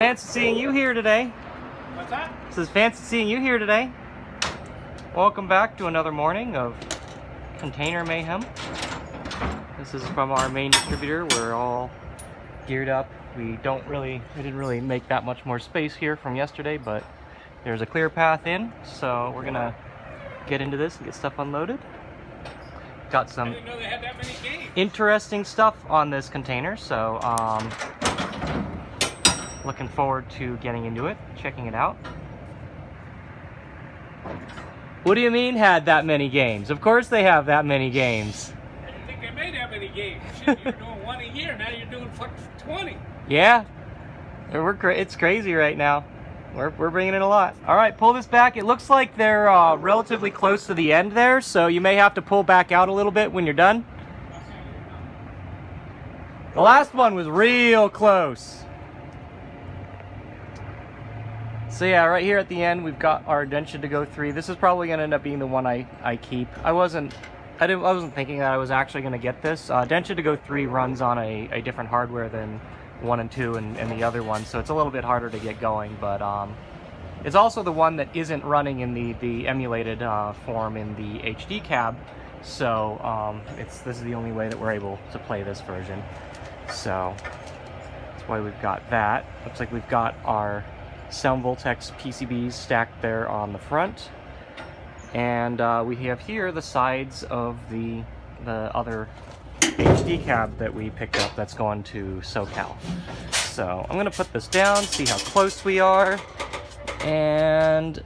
fancy seeing you here today. What's that? Says fancy seeing you here today. Welcome back to another morning of container mayhem. This is from our main distributor. We're all geared up. We didn't really make that much more space here from yesterday, but there's a clear path in, so we're gonna get into this and get stuff unloaded. Got some I didn't know they had that many games. interesting stuff on this container, so looking forward to getting into it, checking it out. What do you mean had that many games? Of course they have that many games. I didn't think they made that many games. Shit, you were doing one a year, now you're doing fucking 20. Yeah, it's crazy right now. We're bringing in a lot. All right, pull this back. It looks like they're relatively close to the end there, so you may have to pull back out a little bit when you're done. The last one was real close. So yeah, right here at the end, we've got our Densha De GO 3. This is probably going to end up being the one I keep. I wasn't thinking that I was actually going to get this. Densha De GO 3 runs on a different hardware than 1 and 2 and the other one, so it's a little bit harder to get going, but it's also the one that isn't running in the emulated form in the HD cab, so this is the only way that we're able to play this version. So that's why we've got that. Looks like we've got our Sound Voltex PCBs stacked there on the front, and we have here the sides of the other HD cab that we picked up that's going to SoCal. So I'm gonna put this down, see how close we are, and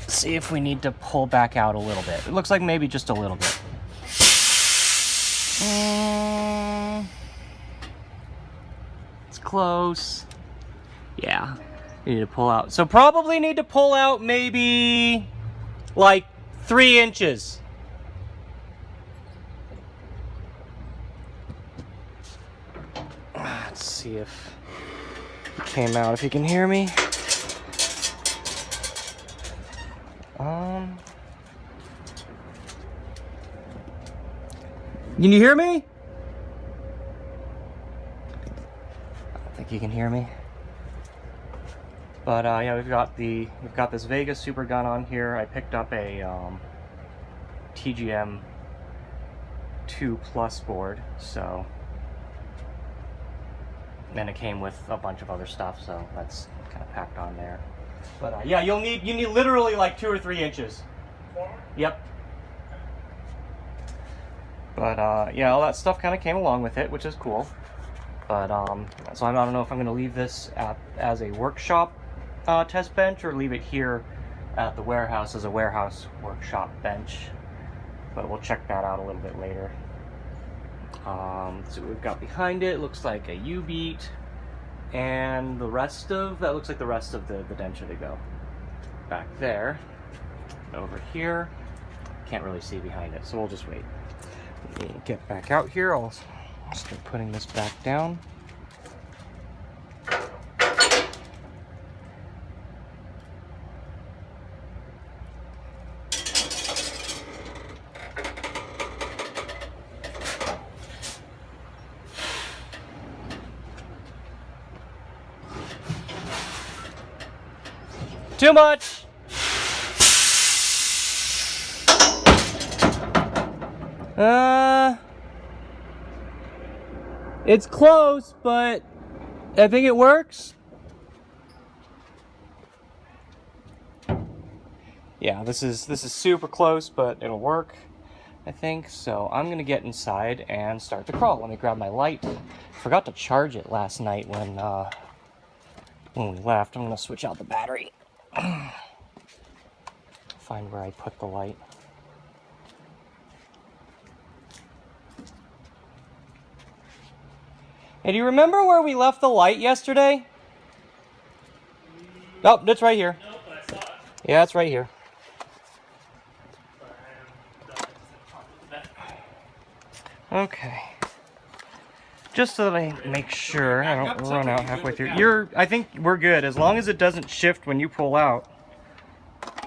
see if we need to pull back out a little bit. It looks like maybe just a little bit. It's close. Yeah, we need to pull out. So probably need to pull out maybe like 3 inches. Let's see if it came out, if you can hear me. Can you hear me? I don't think you can hear me. But yeah, we've got this VEGA supergun on here. I picked up a TGM 2 Plus board, so, and it came with a bunch of other stuff, so that's kind of packed on there. But yeah, you need literally like 2 or 3 inches. Yep. But yeah, all that stuff kind of came along with it, which is cool. But so I don't know if I'm going to leave this as a workshop test bench or leave it here at the warehouse as a warehouse workshop bench. But we'll check that out a little bit later. So what we've got behind it looks like a U-beat, and the rest of that looks like the rest of the Densha De GO. Back there, over here, can't really see behind it, so we'll just wait. Let me get back out here. I'll start putting this back down. Too much! It's close, but I think it works. Yeah, this is super close, but it'll work, I think. So I'm gonna get inside and start the crawl. Let me grab my light. Forgot to charge it last night when we left. I'm gonna switch out the battery. Find where I put the light. Hey, do you remember where we left the light yesterday? Oh, it's right here. Nope, I saw it. Yeah, it's right here. Okay. Just so that I make sure I don't run out halfway through. I think we're good, as long as it doesn't shift when you pull out.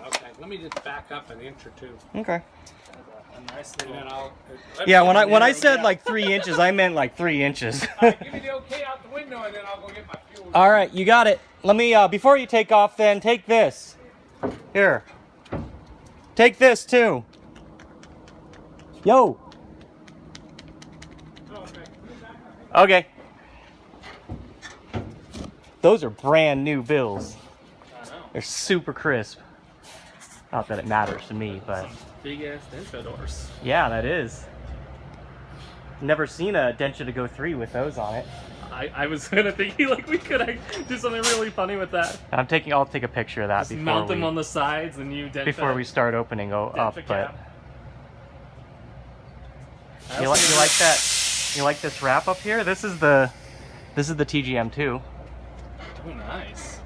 Okay, let me just back up an inch or two. Okay. A Nice And then little. Yeah, when I said like 3 inches, I meant like 3 inches. Give me the okay out the window, and then I'll go get my fuel. All right, you got it. Let me, before you take off then, take this. Here. Take this too. Yo. Okay. Those are brand new bills. I know. They're super crisp. Not that it matters to me, but Big ass Densha doors. yeah, that is. Never seen a Densha De GO 3 with those on it. I was gonna think like we could do something really funny with that. I'll take a picture of that Just mount them on before the sides and you Densha. we start opening up. Densha But cap. you like that? You like this wrap up here? This is the TGM2. Oh, nice.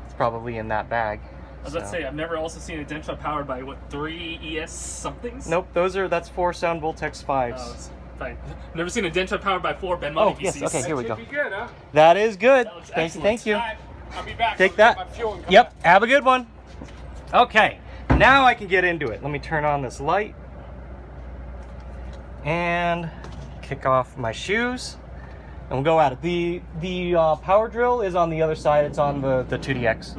It's probably in that bag. I was about to say, I've never also seen a Densha powered by, what, 3 ES somethings? Nope, that's 4 Sound Voltex 5s. Oh, it's fine. I've never seen a Densha powered by 4 Ben Oh, Money yes, PCs. okay, here we go. Should be good, huh? That is good. That looks Thank you. All right, I'll be back. Take I'll that. get my fuel and come Yep, back. have a good one. Okay, now I can get into it. Let me turn on this light and kick off my shoes, and we'll go at it. The power drill is on the other side. It's on the 2DX.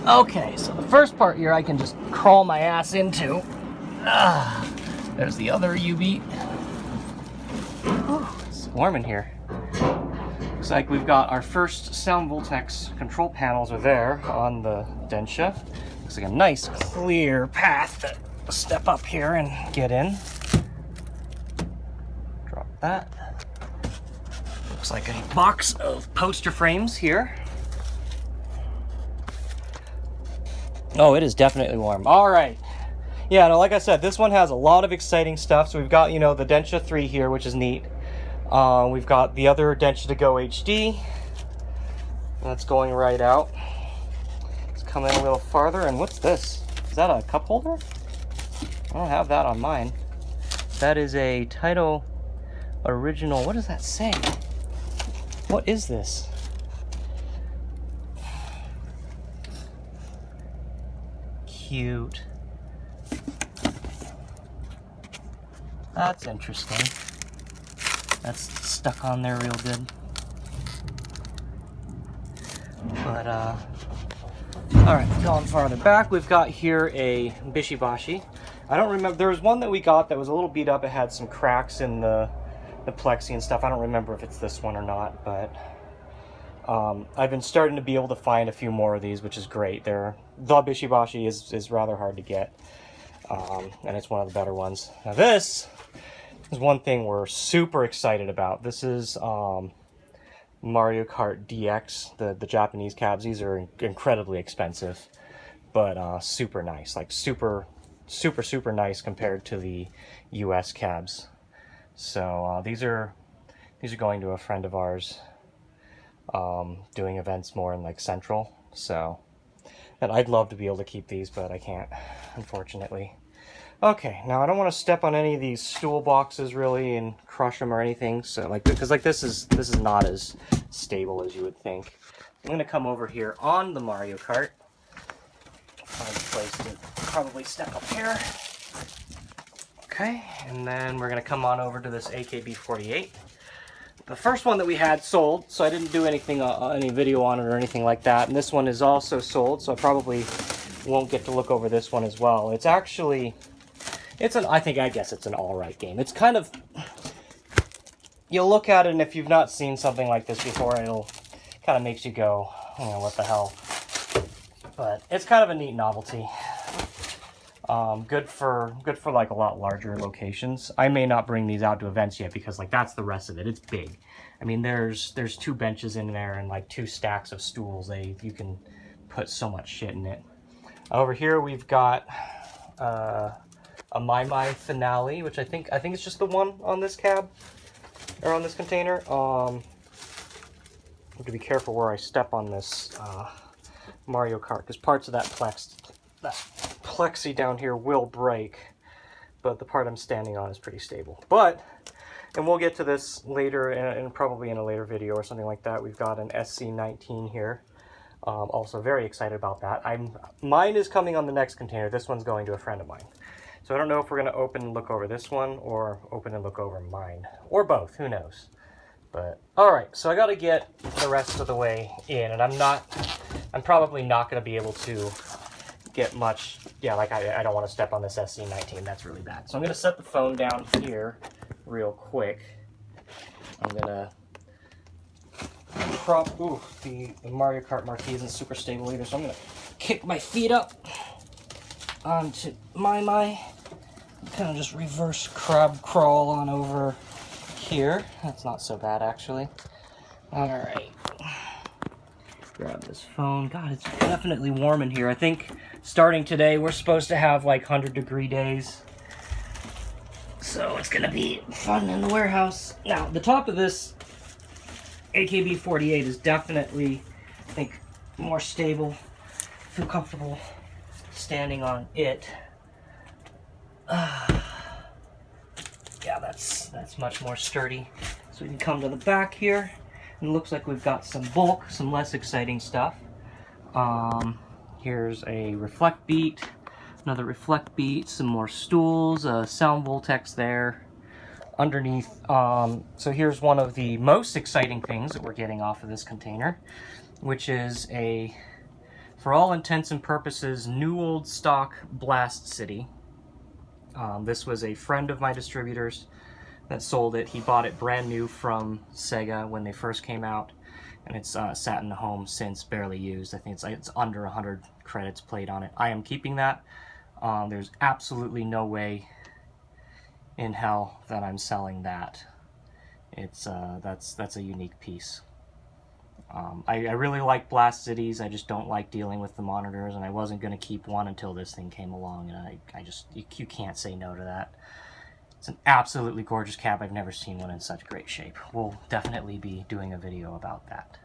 Okay, so the first part here I can just crawl my ass into. There's the other U-beat. It's warm in here. Looks like we've got our first Sound Voltex control panels are there on the Densha. Looks like a nice clear path to step up here and get in. Drop that. Looks like a box of poster frames here. Oh, it is definitely warm. All right. Yeah, no, like I said, this one has a lot of exciting stuff. So we've got, you know, the Densha 3 here, which is neat. We've got the other Densha De GO HD. That's going right out. Let's come in a little farther. And what's this? Is that a cup holder? I don't have that on mine. That is a Title Original. What does that say? What is this? Cute. That's interesting. That's stuck on there real good. But, alright, going farther back, we've got here a Bishibashi. I don't remember, there was one that we got that was a little beat up. It had some cracks in the plexi and stuff. I don't remember if it's this one or not, but I've been starting to be able to find a few more of these, which is great. The Bishibashi is rather hard to get, and it's one of the better ones. Now this is one thing we're super excited about. This is Mario Kart DX, the Japanese cabs. These are incredibly expensive, but super nice, like super nice compared to the US cabs. So these are going to a friend of ours, doing events more in like Central. So, and I'd love to be able to keep these, but I can't, unfortunately. Okay, now I don't want to step on any of these stool boxes really and crush them or anything. So like, because like this is not as stable as you would think. I'm gonna come over here on the Mario Kart. Find a place to probably step up here. Okay, and then we're gonna come on over to this AKB48. The first one that we had sold, so I didn't do anything, any video on it or anything like that. And this one is also sold, so I probably won't get to look over this one as well. It's actually, I guess it's an alright game. It's kind of, you'll look at it and if you've not seen something like this before, it'll kind of makes you go, you know, what the hell. But it's kind of a neat novelty. Good for like a lot larger locations. I may not bring these out to events yet because like that's the rest of it. It's big. I mean, there's 2 benches in there and like 2 stacks of stools. You can put so much shit in it. Over here we've got a My Finale, which I think it's just the one on this cab or on this container. I have to be careful where I step on this Mario Kart because parts of that plexi down here will break, but the part I'm standing on is pretty stable. And we'll get to this later and probably in a later video or something like that. We've got an SC19 here. Also very excited about that. Mine is coming on the next container. This one's going to a friend of mine. So I don't know if we're going to open and look over this one or open and look over mine. Or both, who knows. But, alright, so I got to get the rest of the way in, and I'm probably not going to be able to get much, yeah, like I don't want to step on this SC19, that's really bad. So I'm going to set the phone down here real quick. I'm going to prop, the Mario Kart marquee isn't super stable either, so I'm going to kick my feet up onto my, kind of just reverse crab crawl on over here. That's not so bad, actually. Alright. Grab this phone. God, it's definitely warm in here. I think starting today, we're supposed to have like 100-degree days. So it's gonna be fun in the warehouse. Now, the top of this AKB-48 is definitely, I think, more stable. I feel comfortable standing on it. Yeah, that's much more sturdy. So we can come to the back here. And it looks like we've got some bulk, some less exciting stuff. Here's a reflect beat, another reflect beat, some more stools, a sound vortex there underneath. So here's one of the most exciting things that we're getting off of this container, which is a, for all intents and purposes, new old stock Blast City. This was a friend of my distributor's that sold it. He bought it brand new from Sega when they first came out, and it's sat in the home since, barely used. I think it's under 100 credits played on it. I am keeping that. There's absolutely no way in hell that I'm selling that. It's that's a unique piece. I really like Blast Cities. I just don't like dealing with the monitors, and I wasn't going to keep one until this thing came along, and you can't say no to that. It's an absolutely gorgeous cab. I've never seen one in such great shape. We'll definitely be doing a video about that.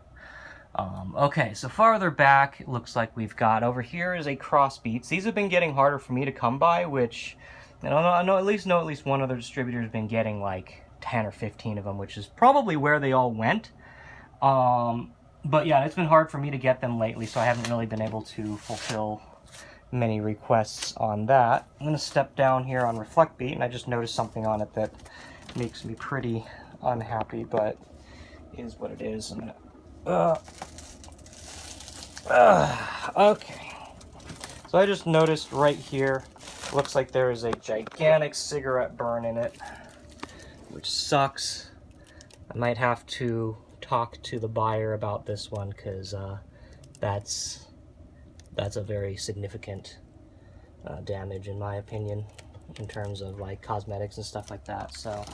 Okay, so farther back, it looks like we've got, over here is a Crossbeats. These have been getting harder for me to come by, which, I know at least one other distributor has been getting like 10 or 15 of them, which is probably where they all went. But yeah, it's been hard for me to get them lately, so I haven't really been able to fulfill many requests on that. I'm going to step down here on Reflect Beat, and I just noticed something on it that makes me pretty unhappy, but is what it is. I'm going to... okay. So I just noticed right here, looks like there is a gigantic cigarette burn in it, which sucks. I might have to talk to the buyer about this one, because that's a very significant damage, in my opinion, in terms of like cosmetics and stuff like that. So,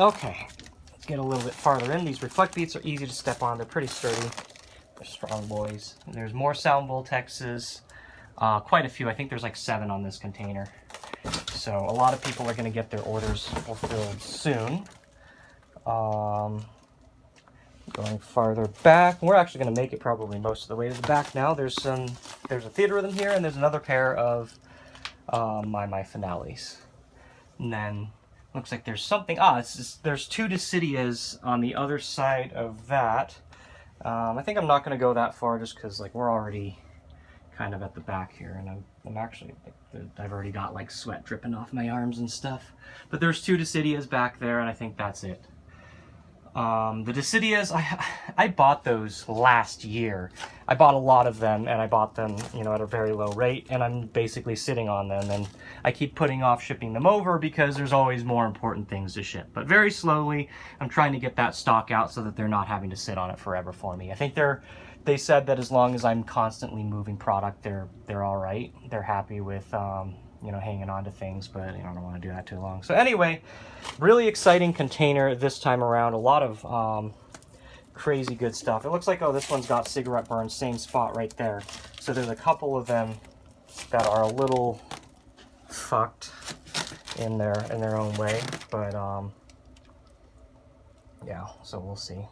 okay, let's get a little bit farther in. These Reflect Beats are easy to step on. They're pretty sturdy. They're strong boys. And there's more sound vortexes, quite a few. I think there's like 7 on this container. So a lot of people are going to get their orders fulfilled soon. Going farther back, we're actually going to make it probably most of the way to the back now. There's a theater rhythm here, and there's another pair of my finales. And then looks like there's something. There's 2 Decidias on the other side of that. I think I'm not going to go that far just because like we're already kind of at the back here, and I'm actually I've already got like sweat dripping off my arms and stuff. But there's 2 Decidias back there, and I think that's it. The Decidias, I bought those last year. I bought a lot of them, and I bought them, at a very low rate, and I'm basically sitting on them, and I keep putting off shipping them over because there's always more important things to ship. But very slowly, I'm trying to get that stock out so that they're not having to sit on it forever for me. I think they said that as long as I'm constantly moving product, they're all right. They're happy with, hanging on to things, but I don't want to do that too long. So anyway, really exciting container this time around. A lot of crazy good stuff. It looks like, this one's got cigarette burn, same spot right there. So there's a couple of them that are a little fucked in their own way, but yeah, so we'll see.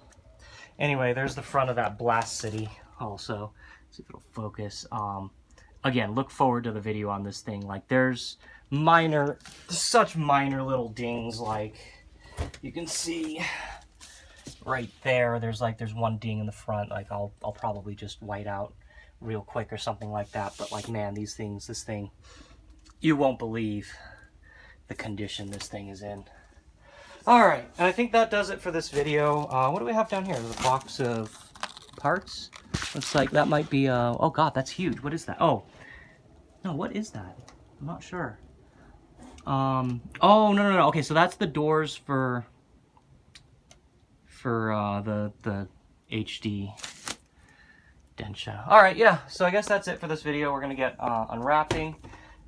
Anyway, there's the front of that Blast City also. See if it'll focus. Again, look forward to the video on this thing. Like, there's such minor little dings. Like, you can see right there. There's one ding in the front. Like I'll probably just white out real quick or something like that. But like, man, this thing, you won't believe the condition this thing is in. All right, and I think that does it for this video. What do we have down here? There's a box of parts. Looks like that might be, oh God, that's huge. What is that? Oh, no, what is that? I'm not sure. Oh, no. Okay, so that's the doors for the HD Densha. All right, yeah, so I guess that's it for this video. We're gonna get unwrapping.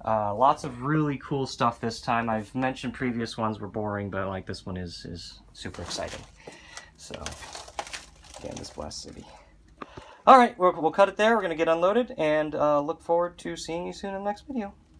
Lots of really cool stuff this time. I've mentioned previous ones were boring, but like this one is super exciting. So, again, this Blast City. All right, we'll cut it there. We're gonna get unloaded, and look forward to seeing you soon in the next video.